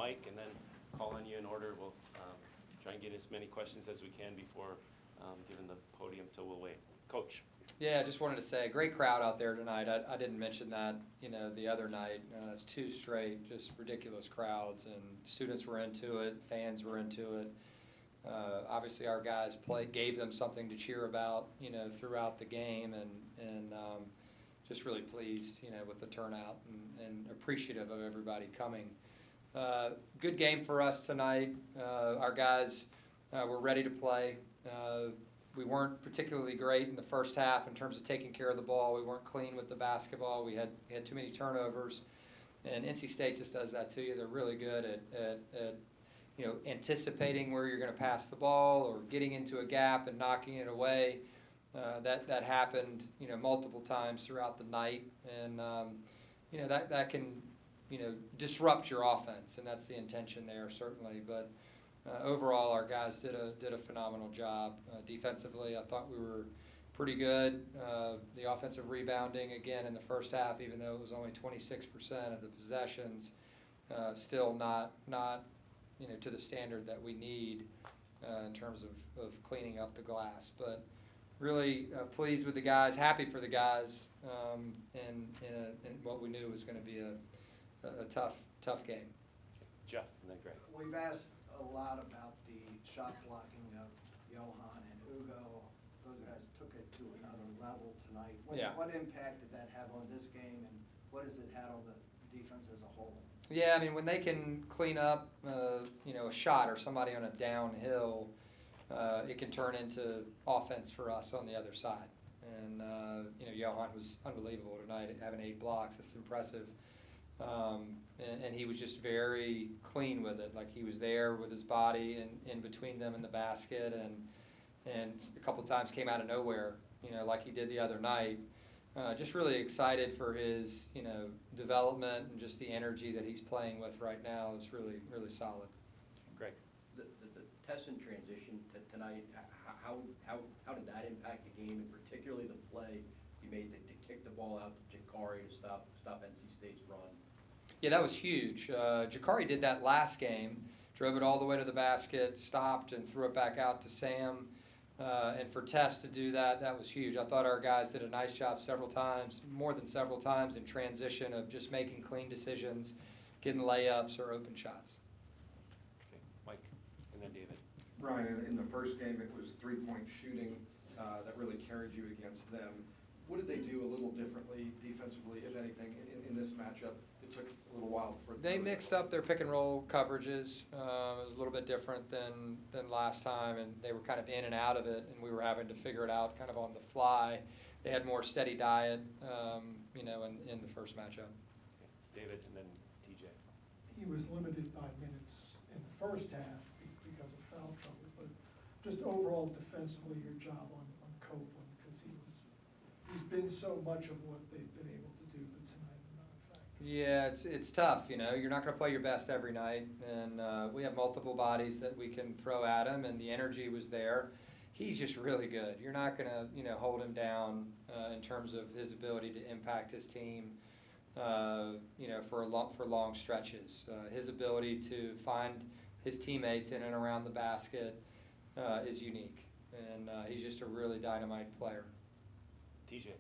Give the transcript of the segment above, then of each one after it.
Mike, and then call on you in order. We'll try and get as many questions as we can before giving the podium to Will Wade. Coach. Yeah, I just wanted to say, great crowd out there tonight. I didn't mention that, the other night. That's 2 straight, just ridiculous crowds, and students were into it, fans were into it. Obviously, our guys gave them something to cheer about, throughout the game, and just really pleased, with the turnout and appreciative of everybody coming. Good game for us tonight. Our guys were ready to play. We weren't particularly great in the first half in terms of taking care of the ball. We weren't clean with the basketball. We had too many turnovers, and NC State just does that to you. They're really good at anticipating where you're going to pass the ball or getting into a gap and knocking it away. That happened, multiple times throughout the night, and that can disrupt your offense, and that's the intention there certainly. But overall, our guys did a phenomenal job. Defensively, I thought we were pretty good. The offensive rebounding, again, in the first half, even though it was only 26% of the possessions, still not to the standard that we need in terms of cleaning up the glass. But really pleased with the guys, happy for the guys, and what we knew was going to be a tough game. Jeff, and then Greg. We've asked a lot about the shot blocking of Johan and Ugo. Those guys took it to another level tonight. What impact did that have on this game, and what has it had on the defense as a whole? Yeah, I mean, when they can clean up, a shot or somebody on a downhill, it can turn into offense for us on the other side. And, Johan was unbelievable tonight, having 8 blocks. It's impressive. And he was just very clean with it. Like, he was there with his body and in between them and the basket, and a couple times came out of nowhere, like he did the other night. Just really excited for his, development and just the energy that he's playing with right now is really, really solid. Greg. The test and transition tonight, how did that impact the game, and particularly the play you made to kick the ball out to Jakari to stop NC State's run? Yeah, that was huge. Jakari did that last game, drove it all the way to the basket, stopped, and threw it back out to Sam. And for Tess to do that was huge. I thought our guys did a nice job several times, more than several times, in transition of just making clean decisions, getting layups or open shots. Okay, Mike, and then David. Ryan, in the first game, it was 3-point shooting that really carried you against them. What did they do a little differently defensively, if anything, in this matchup? It took a little while for They mixed up their pick and roll coverages. It was a little bit different than last time, and they were kind of in and out of it, and we were having to figure it out kind of on the fly. They had more steady diet, in the first matchup. Okay. David, and then TJ. He was limited by minutes in the first half because of foul trouble, but just overall defensively, your job on Copeland, because he's been so much of what they've been able to do, but tonight not a factor. Yeah, it's tough. You're not going to play your best every night, and we have multiple bodies that we can throw at him, and the energy was there. He's just really good. You're not going to hold him down in terms of his ability to impact his team, for long stretches. His ability to find his teammates in and around the basket is unique, and he's just a really dynamite player. TJ.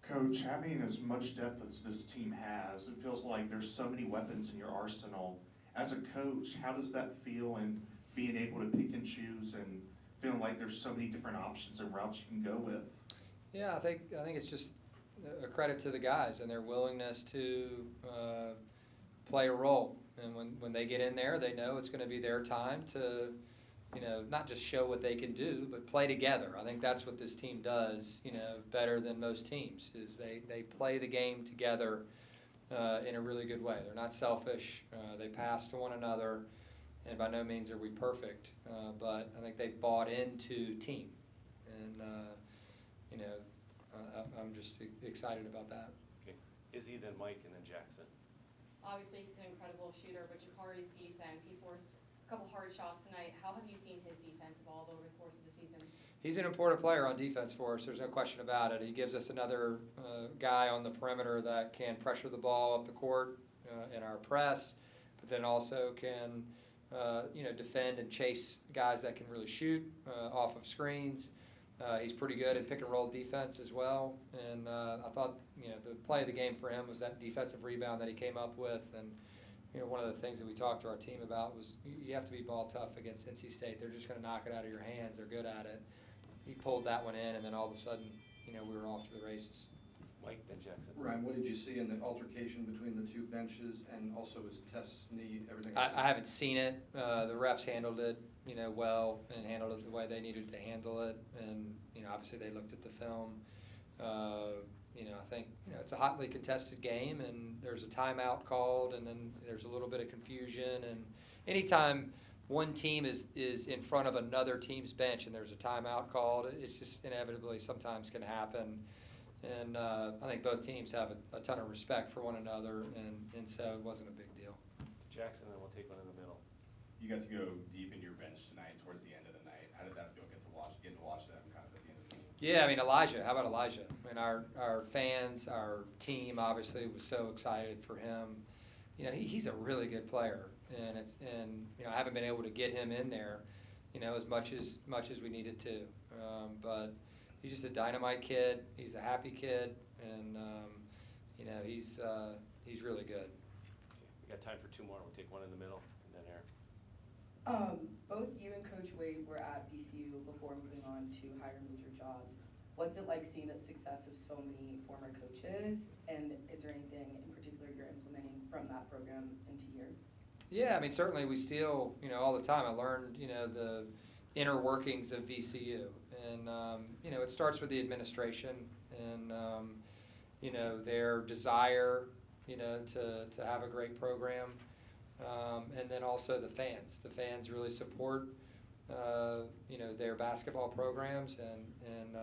Coach, having as much depth as this team has, it feels like there's so many weapons in your arsenal. As a coach, how does that feel, and being able to pick and choose and feeling like there's so many different options and routes you can go with? Yeah, I think it's just a credit to the guys and their willingness to play a role. And when they get in there, they know it's going to be their time to, not just show what they can do, but play together. I think that's what this team does, better than most teams, is they play the game together in a really good way. They're not selfish. They pass to one another, and by no means are we perfect. But I think they've bought into team, and I'm just excited about that. Okay. Izzy, then Mike, and then Jackson. Obviously, he's an incredible shooter, but Jakari's defense, he forced a couple hard shots tonight. How have you seen his defense evolve over the course of the season? He's an important player on defense for us. There's no question about it. He gives us another guy on the perimeter that can pressure the ball up the court in our press, then also can, defend and chase guys that can really shoot off of screens. He's pretty good at pick and roll defense as well. And I thought, the play of the game for him was that defensive rebound that he came up with. And, one of the things that we talked to our team about was you have to be ball tough against NC State. They're just going to knock it out of your hands. They're good at it. He pulled that one in, and then all of a sudden, we were off to the races. Mike, then Jackson. Ryan, what did you see in the altercation between the two benches, and also his Tess knee, everything? I haven't seen it. The refs handled it, well, and handled it the way they needed to handle it. And, obviously they looked at the film. I think, it's a hotly contested game, and there's a timeout called, and then there's a little bit of confusion. And anytime one team is in front of another team's bench and there's a timeout called, it's just inevitably sometimes can happen. And I think both teams have a ton of respect for one another, and so it wasn't a big deal. Jackson, and we'll take one in the middle. You got to go deep into your bench tonight towards the end of the night. How did that feel, getting to watch them kind of at the end of the game? Yeah, Elijah. How about Elijah? Our fans, our team, obviously was so excited for him. He's a really good player, and I haven't been able to get him in there, as much as we needed to. But he's just a dynamite kid. He's a happy kid, and he's really good. Okay, we got time for two more. We'll take one in the middle, and then Aaron. Both you and Coach Wade were at VCU before moving on to higher major jobs. What's it like seeing the success of so many former coaches, and is there anything in particular you're implementing from that program into here? Yeah, certainly we still, all the time I learned, the inner workings of VCU. And, it starts with the administration and, their desire, to have a great program. And then also the fans. The fans really support, their basketball programs, and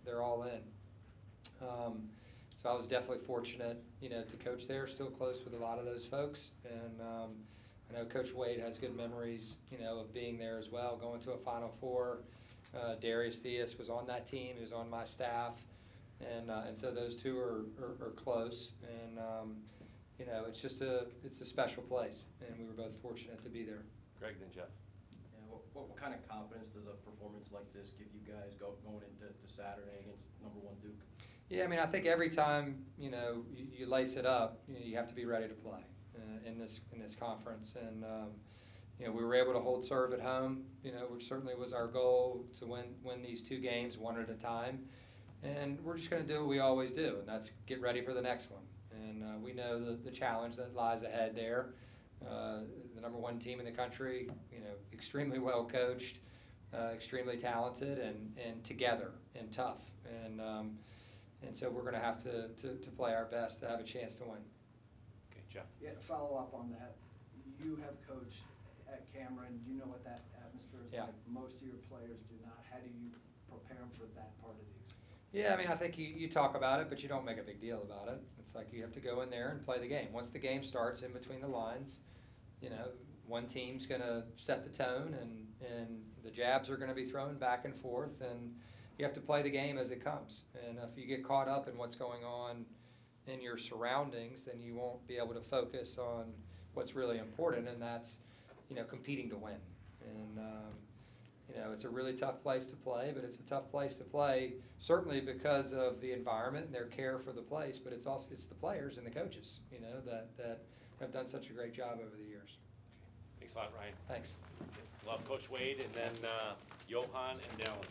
they're all in. So I was definitely fortunate, to coach there, still close with a lot of those folks. And I know Coach Wade has good memories, of being there as well, going to a Final Four. Darius Theus was on that team. He was on my staff. And so those two are close. And, it's a special place. And we were both fortunate to be there. Greg, then Jeff. Yeah, what kind of confidence does a performance like this give you guys going into Saturday against #1 Duke? Yeah, I think every time, you lace it up, you have to be ready to play in this conference. And, we were able to hold serve at home, which certainly was our goal, to win these two games one at a time. And we're just going to do what we always do, and that's get ready for the next one. And we know the challenge that lies ahead there. The #1 team in the country, extremely well coached, extremely talented, and together and tough. And so we're going to have to play our best to have a chance to win. Okay, Jeff. Yeah, to follow up on that, you have coached at Cameron, you know what that atmosphere is Yeah. like. Most of your players do not. How do you prepare them for that part of the experience? Yeah, I think you talk about it, but you don't make a big deal about it. It's like you have to go in there and play the game. Once the game starts, in between the lines, one team's going to set the tone, and the jabs are going to be thrown back and forth, and you have to play the game as it comes. And if you get caught up in what's going on in your surroundings, then you won't be able to focus on what's really important, and that's, competing to win. And, it's a really tough place to play, but it's a tough place to play, certainly because of the environment and their care for the place, but it's the players and the coaches, that have done such a great job over the years. Thanks a lot, Ryan. Thanks. Love Coach Wade, and then Johan and Dallin.